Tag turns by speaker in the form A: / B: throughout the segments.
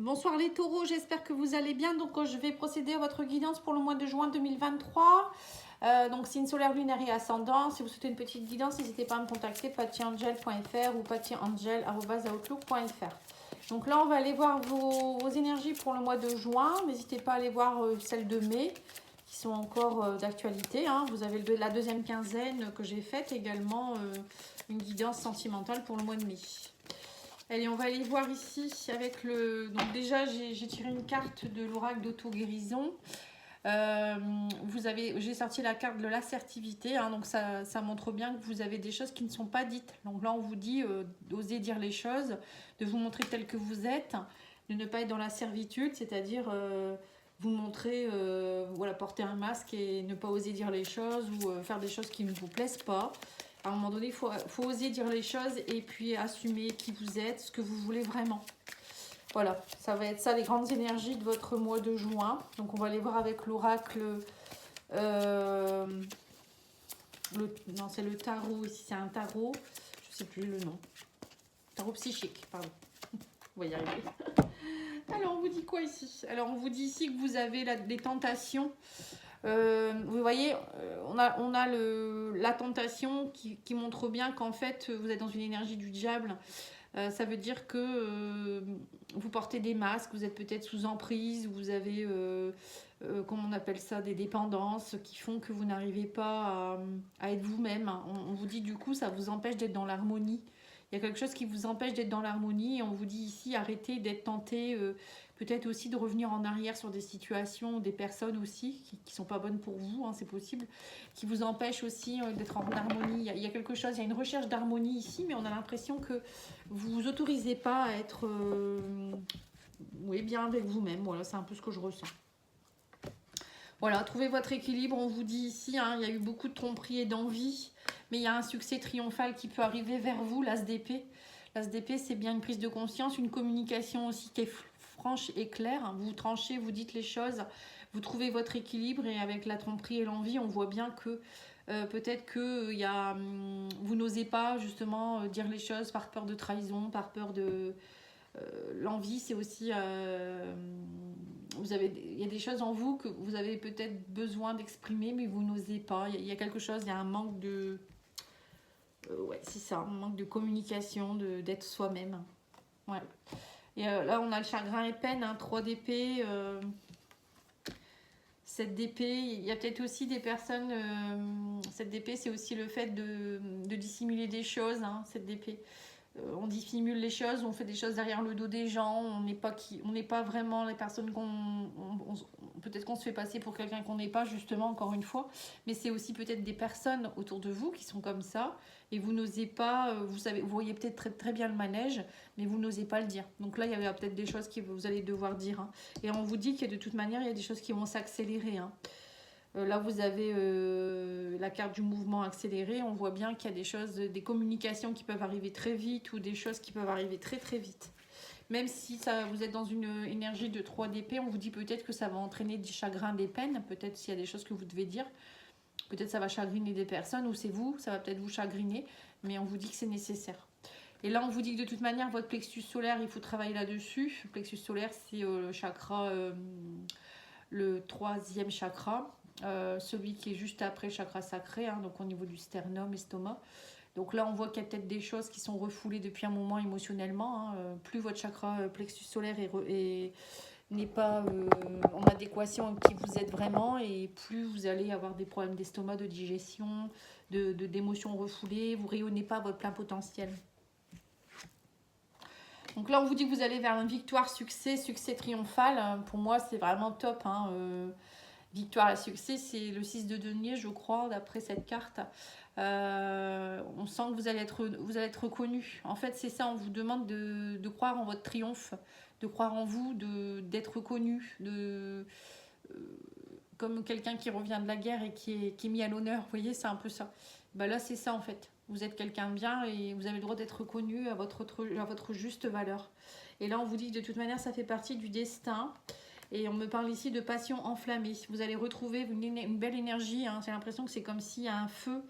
A: Bonsoir les taureaux, j'espère que vous allez bien. Donc je vais procéder à votre guidance pour le mois de juin 2023. Donc signe solaire, lunaire et ascendant. Si vous souhaitez une petite guidance, n'hésitez pas à me contacter pattyangel.fr ou pattyangel@outlook.fr. Donc là on va aller voir vos énergies pour le mois de juin. N'hésitez pas à aller voir celles de mai qui sont encore d'actualité. Vous avez la deuxième quinzaine que j'ai faite également, une guidance sentimentale pour le mois de mai. Allez, on va aller voir ici avec le... Donc déjà, j'ai tiré une carte de l'oracle d'auto-guérison. J'ai sorti la carte de l'assertivité. Donc ça montre bien que vous avez des choses qui ne sont pas dites. Donc là, on vous dit d'oser dire les choses, de vous montrer tel que vous êtes, de ne pas être dans la servitude, c'est-à-dire vous montrer, voilà, porter un masque et ne pas oser dire les choses ou faire des choses qui ne vous plaisent pas. À un moment donné, il faut oser dire les choses et puis assumer qui vous êtes, ce que vous voulez vraiment. Voilà, ça va être ça les grandes énergies de votre mois de juin. Donc on va aller voir avec l'oracle. Non, c'est le tarot ici, c'est un tarot. Je ne sais plus le nom. Tarot psychique, pardon. On va y arriver. Alors on vous dit quoi ici? Alors on vous dit ici que vous avez des tentations. Vous voyez, on a la tentation qui montre bien qu'en fait vous êtes dans une énergie du diable. Ça veut dire que vous portez des masques, vous êtes peut-être sous emprise, vous avez, comment on appelle ça, des dépendances qui font que vous n'arrivez pas à être vous-même. On vous dit du coup, ça vous empêche d'être dans l'harmonie. Il y a quelque chose qui vous empêche d'être dans l'harmonie et on vous dit ici, arrêtez d'être tenté, peut-être aussi de revenir en arrière sur des situations, des personnes aussi qui ne sont pas bonnes pour vous, c'est possible, qui vous empêchent aussi d'être en harmonie. Il y a quelque chose, il y a une recherche d'harmonie ici, mais on a l'impression que vous ne vous autorisez pas à être bien avec vous-même. Voilà, c'est un peu ce que je ressens. Voilà, trouvez votre équilibre. On vous dit ici, il y a eu beaucoup de tromperies et d'envie, mais il y a un succès triomphal qui peut arriver vers vous, l'as d'épée. L'as d'épée, c'est bien une prise de conscience, une communication aussi qui est franche et claire. Vous tranchez, vous dites les choses, vous trouvez votre équilibre et avec la tromperie et l'envie, on voit bien que peut-être que vous n'osez pas justement dire les choses par peur de trahison, par peur de... l'envie, c'est aussi... il y a des choses en vous que vous avez peut-être besoin d'exprimer, mais vous n'osez pas. Il y a quelque chose, il y a un manque de... ouais, c'est ça, un manque de communication, d'être soi-même. Ouais. Et là, on a le chagrin et peine, 3 d'épée, 7 d'épée. Il y a peut-être aussi des personnes... 7 d'épée, c'est aussi le fait de dissimuler des choses, 7 d'épée. On dissimule les choses, on fait des choses derrière le dos des gens, on n'est pas vraiment les personnes peut-être qu'on se fait passer pour quelqu'un qu'on n'est pas, justement, encore une fois, mais c'est aussi peut-être des personnes autour de vous qui sont comme ça, et vous n'osez pas, vous voyez peut-être très, très bien le manège, mais vous n'osez pas le dire. Donc là, il y a peut-être des choses que vous allez devoir dire, et on vous dit que de toute manière, il y a des choses qui vont s'accélérer, Là, vous avez la carte du mouvement accéléré. On voit bien qu'il y a des choses, des communications qui peuvent arriver très vite ou des choses qui peuvent arriver très très vite. Même si vous êtes dans une énergie de 3 d'épée, on vous dit peut-être que ça va entraîner du chagrin, des peines. Peut-être s'il y a des choses que vous devez dire. Peut-être ça va chagriner des personnes ou c'est vous, ça va peut-être vous chagriner. Mais on vous dit que c'est nécessaire. Et là, on vous dit que de toute manière, votre plexus solaire, il faut travailler là-dessus. Le plexus solaire, c'est le chakra, le 3e chakra. Celui qui est juste après le chakra sacré, donc au niveau du sternum, estomac. Donc là, on voit qu'il y a peut-être des choses qui sont refoulées depuis un moment émotionnellement. Plus votre chakra plexus solaire n'est pas en adéquation avec qui vous êtes vraiment, et plus vous allez avoir des problèmes d'estomac, de digestion, d'émotions refoulées. Vous ne rayonnez pas à votre plein potentiel. Donc là, on vous dit que vous allez vers une victoire, succès triomphal. Pour moi, c'est vraiment top, victoire et succès, c'est le 6 de denier, je crois, d'après cette carte. On sent que vous allez être reconnu. En fait, c'est ça, on vous demande de croire en votre triomphe, de croire en vous, d'être reconnu, comme quelqu'un qui revient de la guerre et qui est mis à l'honneur. Vous voyez, c'est un peu ça. Là, c'est ça, en fait. Vous êtes quelqu'un de bien et vous avez le droit d'être reconnu à votre juste valeur. Et là, on vous dit que de toute manière, ça fait partie du destin. Et on me parle ici de passion enflammée. Vous allez retrouver une belle énergie. J'ai l'impression que c'est comme s'il y a un feu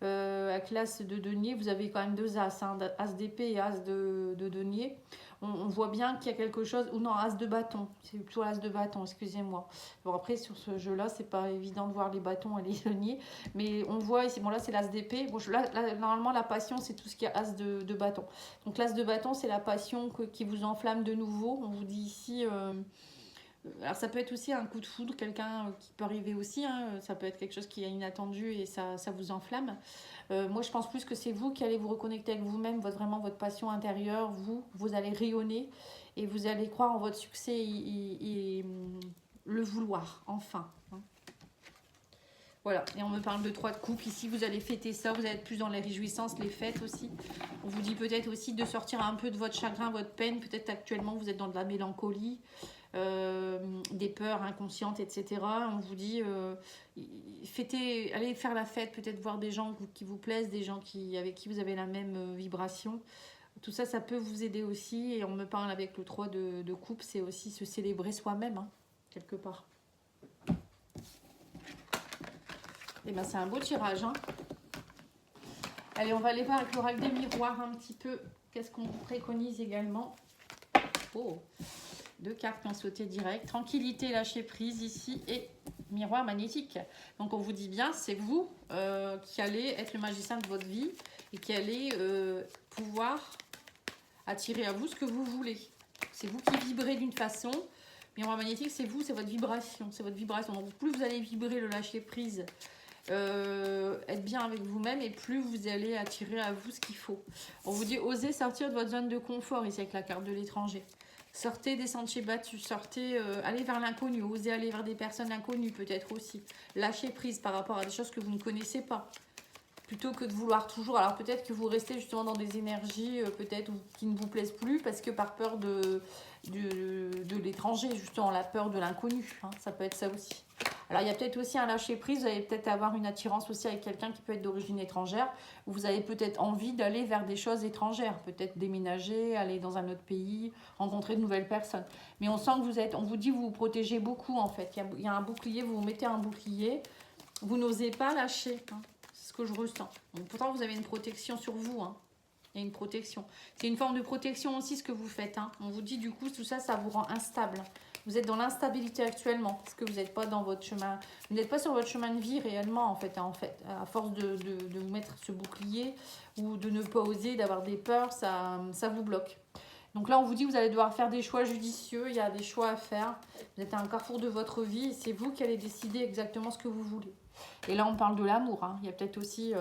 A: avec l'as de denier. Vous avez quand même 2 as, as d'épée et as de denier. on voit bien qu'il y a quelque chose, ou non, as de bâton, c'est plutôt as de bâton, excusez-moi. Bon après sur ce jeu-là, c'est pas évident de voir les bâtons et les deniers, mais on voit ici, bon là c'est l'as d'épée, bon, là, normalement la passion c'est tout ce qui est as de bâton. Donc l'as de bâton c'est la passion qui vous enflamme de nouveau, on vous dit ici... alors ça peut être aussi un coup de foudre, quelqu'un qui peut arriver aussi, hein, ça peut être quelque chose qui est inattendu et ça vous enflamme. Moi je pense plus que c'est vous qui allez vous reconnecter avec vous-même, vraiment votre passion intérieure, vous allez rayonner et vous allez croire en votre succès et le vouloir, enfin. Hein. Voilà, et on me parle de 3 de coupe, ici vous allez fêter ça, vous allez être plus dans les réjouissances, les fêtes aussi. On vous dit peut-être aussi de sortir un peu de votre chagrin, votre peine, peut-être actuellement vous êtes dans de la mélancolie. Des peurs inconscientes, etc. On vous dit, fêtez, allez faire la fête, peut-être voir des gens qui vous plaisent, des gens avec qui vous avez la même vibration. Tout ça, ça peut vous aider aussi. Et on me parle avec le 3 de coupe, c'est aussi se célébrer soi-même, hein, quelque part. Et bien, c'est un beau tirage. Hein. Allez, on va aller voir avec l'oracle des miroirs un petit peu. Qu'est-ce qu'on vous préconise également? Oh, 2 cartes qui ont sauté direct. Tranquillité, lâcher prise ici et miroir magnétique. Donc on vous dit bien, c'est vous qui allez être le magicien de votre vie et qui allez pouvoir attirer à vous ce que vous voulez. C'est vous qui vibrez d'une façon. Miroir magnétique, c'est vous, c'est votre vibration. C'est votre vibration. Donc plus vous allez vibrer le lâcher prise, être bien avec vous-même et plus vous allez attirer à vous ce qu'il faut. On vous dit, osez sortir de votre zone de confort ici avec la carte de l'étranger. Sortez des sentiers battus, sortez, allez vers l'inconnu, osez aller vers des personnes inconnues peut-être aussi. Lâchez prise par rapport à des choses que vous ne connaissez pas. Plutôt que de vouloir toujours, alors peut-être que vous restez justement dans des énergies peut-être qui ne vous plaisent plus parce que par peur de l'étranger, justement la peur de l'inconnu, hein, ça peut être ça aussi. Alors il y a peut-être aussi un lâcher prise, vous allez peut-être avoir une attirance aussi avec quelqu'un qui peut être d'origine étrangère, où vous avez peut-être envie d'aller vers des choses étrangères, peut-être déménager, aller dans un autre pays, rencontrer de nouvelles personnes. Mais on sent que on vous dit vous vous protégez beaucoup en fait, il y a un bouclier, vous vous mettez un bouclier, vous n'osez pas lâcher, hein. C'est ce que je ressens. Donc, pourtant vous avez une protection sur vous, hein. Il y a une protection. C'est une forme de protection aussi ce que vous faites, hein. On vous dit du coup tout ça, ça vous rend instable. Vous êtes dans l'instabilité actuellement parce que vous n'êtes pas dans votre chemin, vous n'êtes pas sur votre chemin de vie réellement en fait, à force de vous mettre ce bouclier ou de ne pas oser, d'avoir des peurs, ça vous bloque. Donc là on vous dit que vous allez devoir faire des choix judicieux, il y a des choix à faire, vous êtes à un carrefour de votre vie et c'est vous qui allez décider exactement ce que vous voulez. Et là on parle de l'amour, hein. Il y a peut-être aussi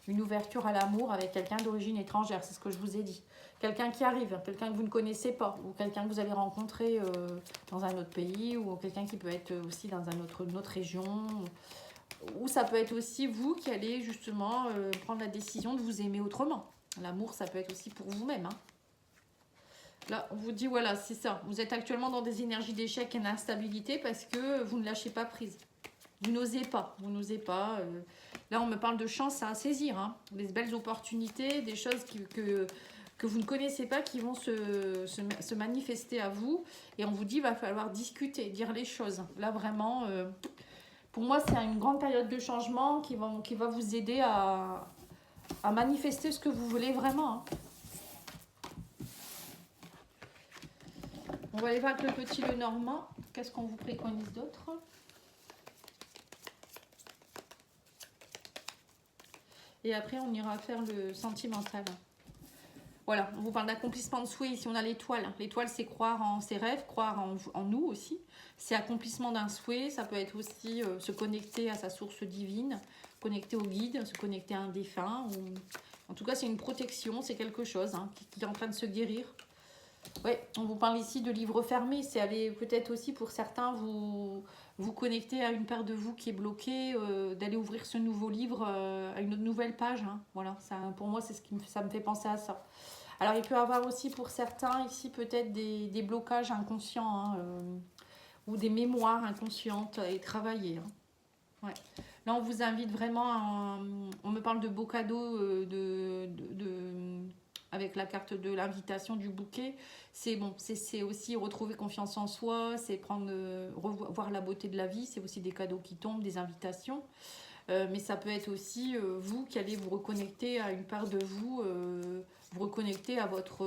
A: une ouverture à l'amour avec quelqu'un d'origine étrangère, c'est ce que je vous ai dit. Quelqu'un qui arrive, quelqu'un que vous ne connaissez pas, ou quelqu'un que vous allez rencontrer dans un autre pays, ou quelqu'un qui peut être aussi dans une autre région, ou ça peut être aussi vous qui allez justement prendre la décision de vous aimer autrement. L'amour, ça peut être aussi pour vous-même. Hein. Là, on vous dit, voilà, c'est ça. Vous êtes actuellement dans des énergies d'échec et d'instabilité parce que vous ne lâchez pas prise. Vous n'osez pas, Là, on me parle de chance à saisir, hein. Des belles opportunités, des choses que vous ne connaissez pas qui vont se manifester à vous. Et on vous dit, il va falloir discuter, dire les choses. Là, vraiment, pour moi, c'est une grande période de changement qui va vous aider à manifester ce que vous voulez vraiment. Hein. On va aller voir avec le petit Lenormand. Qu'est-ce qu'on vous préconise d'autre ? Et après, on ira faire le sentimental. Voilà, on vous parle d'accomplissement de souhait. Ici, on a l'étoile. L'étoile, c'est croire en ses rêves, croire en nous aussi. C'est accomplissement d'un souhait. Ça peut être aussi se connecter à sa source divine, connecter au guide, se connecter à un défunt. En tout cas, c'est une protection, c'est quelque chose qui est en train de se guérir. Oui, on vous parle ici de livre fermé. C'est aller peut-être aussi pour certains vous connecter à une part de vous qui est bloquée, d'aller ouvrir ce nouveau livre à une nouvelle page. Hein. Voilà, ça, pour moi, c'est ça me fait penser à ça. Alors, il peut y avoir aussi pour certains ici peut-être des blocages inconscients ou des mémoires inconscientes et travailler. Hein. Ouais. Là, on vous invite vraiment, on me parle de beaux cadeaux, avec la carte de l'invitation du bouquet. C'est bon, c'est aussi retrouver confiance en soi, c'est revoir la beauté de la vie, c'est aussi des cadeaux qui tombent, des invitations. Mais ça peut être aussi vous qui allez vous reconnecter à une part de vous, vous reconnecter à votre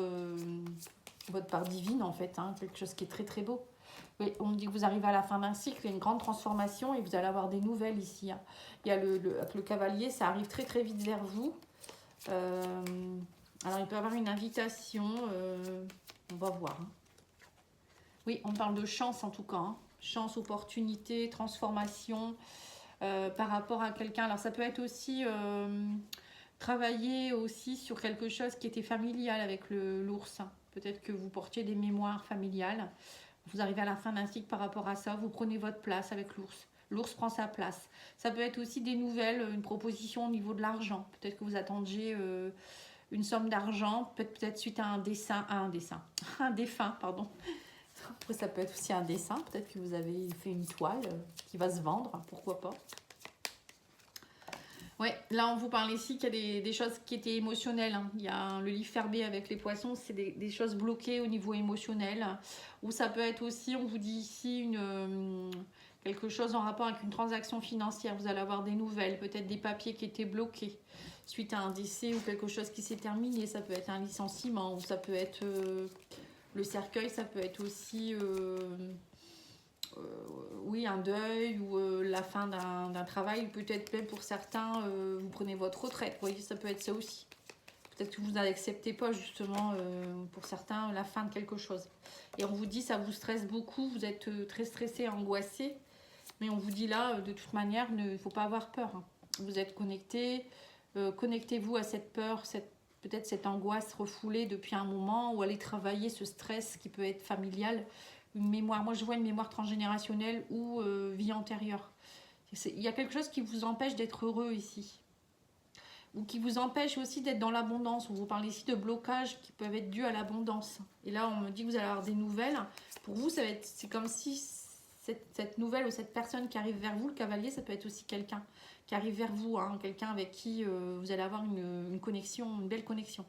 A: votre part divine en fait, hein, quelque chose qui est très très beau. Oui, on me dit que vous arrivez à la fin d'un cycle, il y a une grande transformation et vous allez avoir des nouvelles ici. Hein. Il y a avec le cavalier, ça arrive très très vite vers vous. Alors il peut y avoir une invitation, on va voir. Hein. Oui, on parle de chance en tout cas. Hein. Chance, opportunité, transformation par rapport à quelqu'un. Alors ça peut être aussi travailler aussi sur quelque chose qui était familial avec l'ours. Peut-être que vous portiez des mémoires familiales. Vous arrivez à la fin d'un cycle par rapport à ça, vous prenez votre place avec l'ours. L'ours prend sa place. Ça peut être aussi des nouvelles, une proposition au niveau de l'argent. Peut-être que vous attendiez une somme d'argent, peut-être suite à un défunt, pardon. Après, ça peut être aussi un dessin. Peut-être que vous avez fait une toile qui va se vendre, pourquoi pas. Ouais, là on vous parle ici qu'il y a des choses qui étaient émotionnelles. Hein. Il y a le livre Ferber avec les poissons, c'est des choses bloquées au niveau émotionnel. Ou ça peut être aussi, on vous dit ici, quelque chose en rapport avec une transaction financière. Vous allez avoir des nouvelles, peut-être des papiers qui étaient bloqués suite à un décès ou quelque chose qui s'est terminé. Ça peut être un licenciement ou ça peut être le cercueil, ça peut être aussi... oui, un deuil ou la fin d'un travail, peut-être même pour certains, vous prenez votre retraite, vous voyez, ça peut être ça aussi. Peut-être que vous n'acceptez pas justement, pour certains, la fin de quelque chose. Et on vous dit, ça vous stresse beaucoup, vous êtes très stressé, angoissé, mais on vous dit là, de toute manière, il ne faut pas avoir peur. Hein. Vous êtes connecté, connectez-vous à cette peur, peut-être cette angoisse refoulée depuis un moment, ou allez travailler ce stress qui peut être familial, une mémoire, moi je vois une mémoire transgénérationnelle ou vie antérieure. Il y a quelque chose qui vous empêche d'être heureux ici. Ou qui vous empêche aussi d'être dans l'abondance. On vous parle ici de blocages qui peuvent être dus à l'abondance. Et là on me dit que vous allez avoir des nouvelles. Pour vous, c'est comme si cette nouvelle ou cette personne qui arrive vers vous, le cavalier, ça peut être aussi quelqu'un qui arrive vers vous. Hein, quelqu'un avec qui vous allez avoir une connexion, une belle connexion.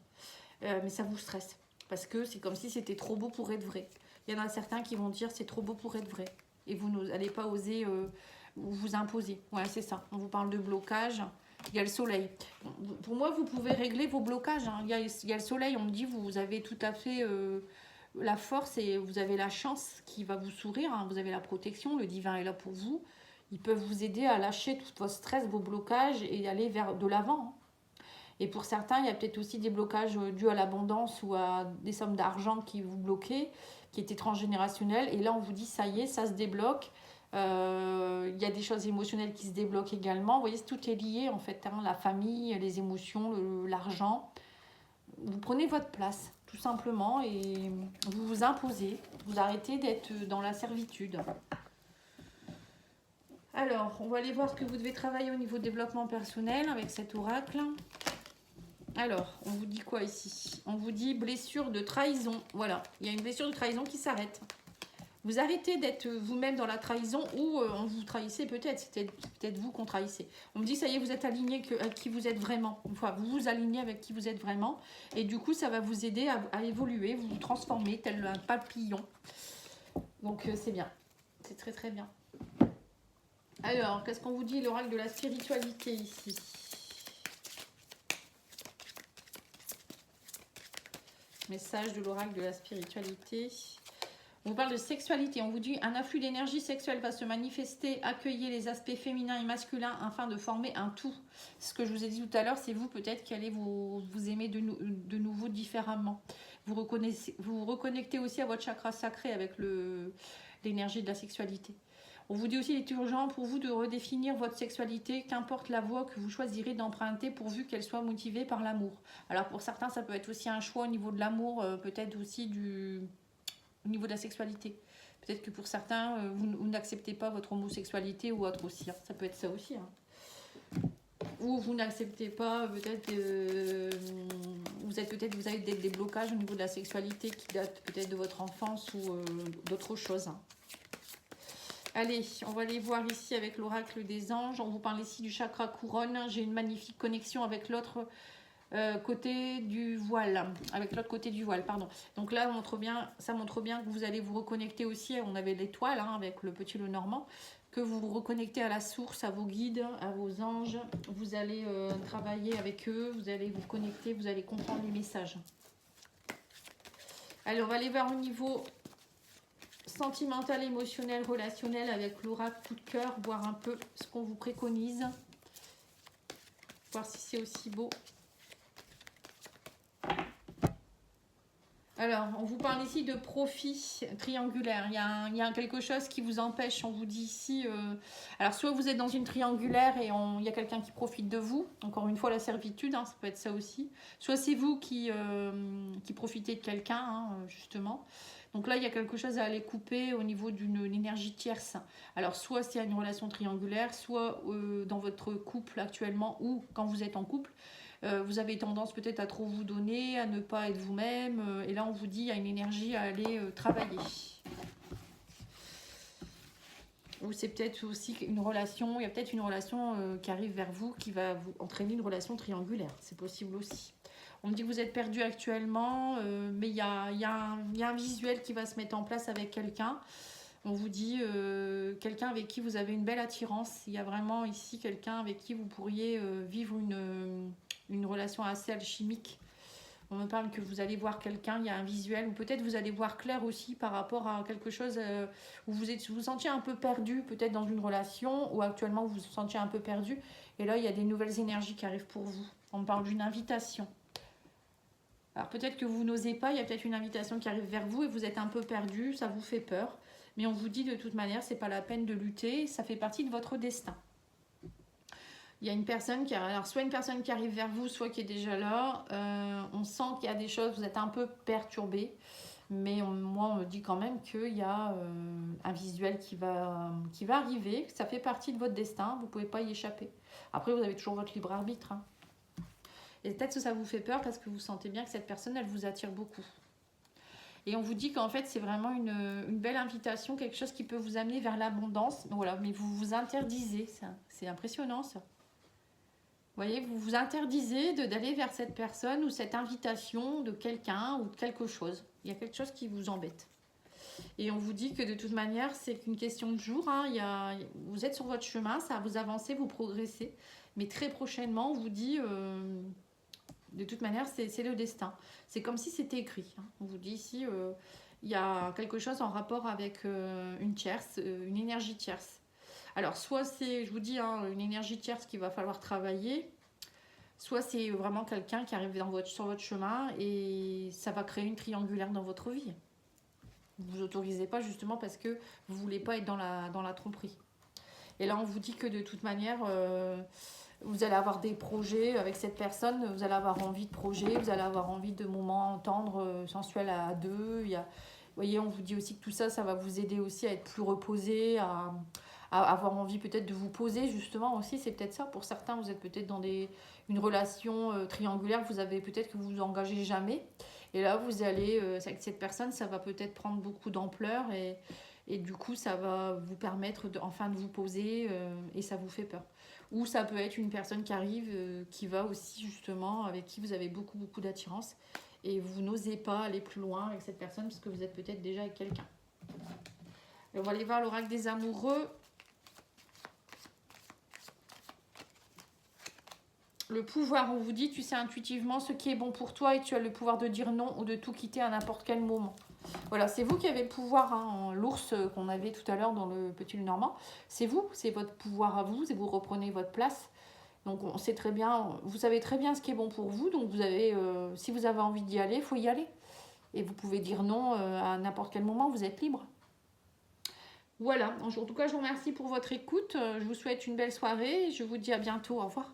A: Mais ça vous stresse. Parce que c'est comme si c'était trop beau pour être vrai. Il y en a certains qui vont dire c'est trop beau pour être vrai. Et vous n'allez pas oser vous imposer. Ouais, c'est ça. On vous parle de blocage. Il y a le soleil. Pour moi, vous pouvez régler vos blocages. Hein. Il y a le soleil. On me dit vous avez tout à fait la force et vous avez la chance qui va vous sourire. Hein. Vous avez la protection. Le divin est là pour vous. Ils peuvent vous aider à lâcher tout votre stress, vos blocages et aller vers de l'avant. Hein. Et pour certains, il y a peut-être aussi des blocages dus à l'abondance ou à des sommes d'argent qui vous bloquaient, qui étaient transgénérationnelles. Et là, on vous dit, ça y est, ça se débloque. Il y a des choses émotionnelles qui se débloquent également. Vous voyez, tout est lié, en fait. Hein, la famille, les émotions, l'argent. Vous prenez votre place, tout simplement, et vous vous imposez. Vous arrêtez d'être dans la servitude. Alors, on va aller voir ce que vous devez travailler au niveau développement personnel avec cet oracle. Alors, on vous dit quoi ici? On vous dit blessure de trahison. Voilà, il y a une blessure de trahison qui s'arrête. Vous arrêtez d'être vous-même dans la trahison ou on vous trahissez peut-être. C'est peut-être vous qu'on trahissez. On me dit, ça y est, vous êtes aligné avec qui vous êtes vraiment. Enfin, vous vous alignez avec qui vous êtes vraiment. Et du coup, ça va vous aider à évoluer. Vous vous transformez tel un papillon. Donc, c'est bien. C'est très, très bien. Alors, qu'est-ce qu'on vous dit, l'oracle de la spiritualité ici? Message de l'oracle de la spiritualité. On vous parle de sexualité. On vous dit un afflux d'énergie sexuelle va se manifester. Accueillez les aspects féminins et masculins afin de former un tout. Ce que je vous ai dit tout à l'heure, c'est vous peut-être qui allez vous aimer de nouveau différemment. Vous reconnectez aussi à votre chakra sacré avec l'énergie de la sexualité. On vous dit aussi qu'il est urgent pour vous de redéfinir votre sexualité, qu'importe la voie que vous choisirez d'emprunter pourvu qu'elle soit motivée par l'amour. Alors pour certains, ça peut être aussi un choix au niveau de l'amour, peut-être aussi au niveau de la sexualité. Peut-être que pour certains, vous n'acceptez pas votre homosexualité ou autre aussi. Hein. Ça peut être ça aussi. Hein. Ou vous n'acceptez pas, peut-être, vous avez des blocages au niveau de la sexualité qui datent peut-être de votre enfance ou d'autres choses. Hein. Allez, on va aller voir ici avec l'oracle des anges. On vous parle ici du chakra couronne. J'ai une magnifique connexion avec l'autre côté du voile. Avec l'autre côté du voile, pardon. Donc là, ça montre bien que vous allez vous reconnecter aussi. On avait l'étoile hein, avec le petit le normand. Que vous vous reconnectez à la source, à vos guides, à vos anges. Vous allez travailler avec eux. Vous allez vous connecter. Vous allez comprendre les messages. Allez, on va aller voir au niveau sentimental, émotionnel, relationnel avec l'oracle coup de cœur, voir un peu ce qu'on vous préconise. Voir si c'est aussi beau. Alors, on vous parle ici de profit triangulaire. Il y a quelque chose qui vous empêche. On vous dit ici... alors, soit vous êtes dans une triangulaire et il y a quelqu'un qui profite de vous. Encore une fois, la servitude, hein, ça peut être ça aussi. Soit c'est vous qui profitez de quelqu'un, hein, justement. Donc là, il y a quelque chose à aller couper au niveau d'une énergie tierce. Alors, soit c'est une relation triangulaire, soit dans votre couple actuellement ou quand vous êtes en couple. Vous avez tendance peut-être à trop vous donner, à ne pas être vous-même. Et là, on vous dit il y a une énergie à aller travailler. Ou c'est peut-être aussi une relation, il y a peut-être une relation qui arrive vers vous qui va vous entraîner une relation triangulaire. C'est possible aussi. On me dit que vous êtes perdu actuellement, mais il y a un visuel qui va se mettre en place avec quelqu'un. On vous dit quelqu'un avec qui vous avez une belle attirance. Il y a vraiment ici quelqu'un avec qui vous pourriez vivre une relation assez alchimique. On me parle que vous allez voir quelqu'un, il y a un visuel, ou peut-être vous allez voir clair aussi par rapport à quelque chose où vous vous sentiez un peu perdu, peut-être dans une relation, ou actuellement vous vous sentiez un peu perdu. Et là, il y a des nouvelles énergies qui arrivent pour vous. On me parle d'une invitation. Alors peut-être que vous n'osez pas, il y a peut-être une invitation qui arrive vers vous et vous êtes un peu perdu, ça vous fait peur. Mais on vous dit de toute manière, c'est pas la peine de lutter, ça fait partie de votre destin. Il y a une personne qui arrive, alors soit une personne qui arrive vers vous, soit qui est déjà là. On sent qu'il y a des choses, vous êtes un peu perturbé. Mais moi, on me dit quand même qu'il y a un visuel qui va arriver. Ça fait partie de votre destin, vous ne pouvez pas y échapper. Après, vous avez toujours votre libre arbitre. Hein. Et peut-être que ça vous fait peur parce que vous sentez bien que cette personne, elle vous attire beaucoup. Et on vous dit qu'en fait, c'est vraiment une belle invitation, quelque chose qui peut vous amener vers l'abondance. Voilà, mais vous vous interdisez, c'est impressionnant ça. Vous voyez, vous vous interdisez d'aller vers cette personne ou cette invitation de quelqu'un ou de quelque chose. Il y a quelque chose qui vous embête. Et on vous dit que de toute manière, c'est qu'une question de jour. Hein. Vous êtes sur votre chemin, ça vous avancez, vous progressez. Mais très prochainement, on vous dit... de toute manière, c'est le destin. C'est comme si c'était écrit. Hein. On vous dit ici, il y a quelque chose en rapport avec une tierce, une énergie tierce. Alors, soit c'est, je vous dis, hein, une énergie tierce qu'il va falloir travailler, soit c'est vraiment quelqu'un qui arrive sur votre chemin et ça va créer une triangulaire dans votre vie. Vous ne vous autorisez pas justement parce que vous ne voulez pas être dans la tromperie. Et là, on vous dit que de toute manière... vous allez avoir des projets avec cette personne, vous allez avoir envie de projets, vous allez avoir envie de moments tendres, sensuels à deux. Vous voyez, on vous dit aussi que tout ça, ça va vous aider aussi à être plus reposé, à avoir envie peut-être de vous poser justement aussi. C'est peut-être ça. Pour certains, vous êtes peut-être dans une relation triangulaire, vous avez peut-être que vous vous engagez jamais. Et là, vous allez, avec cette personne, ça va peut-être prendre beaucoup d'ampleur et du coup, ça va vous permettre enfin de vous poser et ça vous fait peur. Ou ça peut être une personne qui arrive, qui va aussi justement, avec qui vous avez beaucoup d'attirance et vous n'osez pas aller plus loin avec cette personne parce que vous êtes peut-être déjà avec quelqu'un. On va aller voir l'oracle des amoureux. Le pouvoir, on vous dit, tu sais intuitivement ce qui est bon pour toi et tu as le pouvoir de dire non ou de tout quitter à n'importe quel moment. Voilà, c'est vous qui avez le pouvoir, hein, l'ours qu'on avait tout à l'heure dans le petit Lenormand. C'est vous, c'est votre pouvoir à vous, et vous reprenez votre place. Donc on sait très bien, vous savez très bien ce qui est bon pour vous, donc vous avez, si vous avez envie d'y aller, il faut y aller. Et vous pouvez dire non à n'importe quel moment, vous êtes libre. Voilà, en tout cas je vous remercie pour votre écoute, je vous souhaite une belle soirée, je vous dis à bientôt, au revoir.